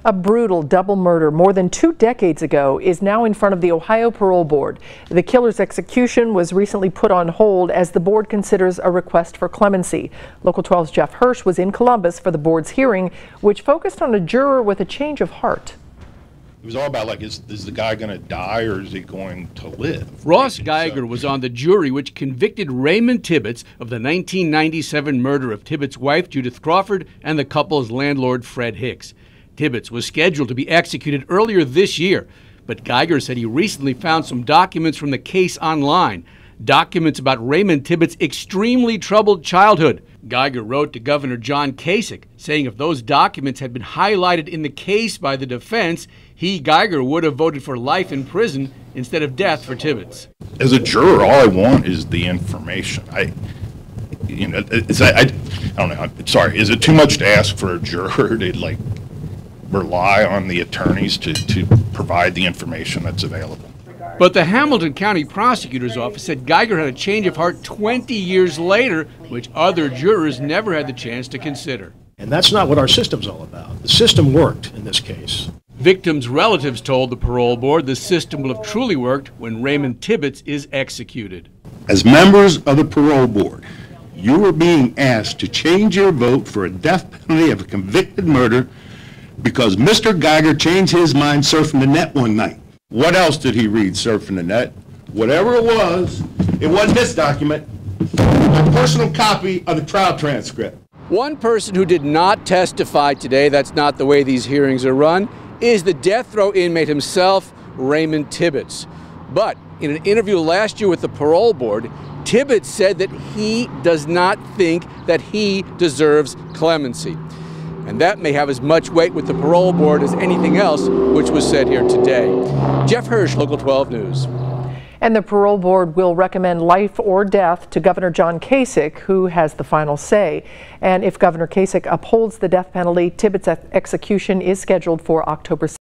A brutal double murder more than 2 decades ago is now in front of the Ohio Parole Board. The killer's execution was recently put on hold as the board considers a request for clemency. Local 12's Jeff Hirsch was in Columbus for the board's hearing, which focused on a juror with a change of heart. It was all about, like, is the guy going to die or is he going to live? Ross Geiger was on the jury which convicted Raymond Tibbetts of the 1997 murder of Tibbetts' wife, Judith Crawford, and the couple's landlord, Fred Hicks. Tibbetts was scheduled to be executed earlier this year, but Geiger said he recently found some documents from the case online, documents about Raymond Tibbetts' extremely troubled childhood. Geiger wrote to Governor John Kasich, saying if those documents had been highlighted in the case by the defense, he, Geiger, would have voted for life in prison instead of death for Tibbetts. As a juror, all I want is the information. I don't know. I'm sorry. Is it too much to ask for a juror to rely on the attorneys to provide the information that's available? But the Hamilton County Prosecutor's Office said Geiger had a change of heart 20 years later, which other jurors never had the chance to consider. And that's not what our system's all about. The system worked in this case. Victims' relatives told the parole board the system will have truly worked when Raymond Tibbetts is executed. As members of the parole board, you are being asked to change your vote for a death penalty of a convicted murder because Mr. Geiger changed his mind surfing the net one night. What else did he read surfing the net? Whatever it wasn't this document, a personal copy of the trial transcript. One person who did not testify today, that's not the way these hearings are run, is the death row inmate himself, Raymond Tibbetts. But in an interview last year with the parole board, Tibbetts said that he does not think that he deserves clemency. And that may have as much weight with the parole board as anything else which was said here today. Jeff Hirsch, Local 12 News. And the parole board will recommend life or death to Governor John Kasich, who has the final say. And if Governor Kasich upholds the death penalty, Tibbetts' execution is scheduled for October 6th.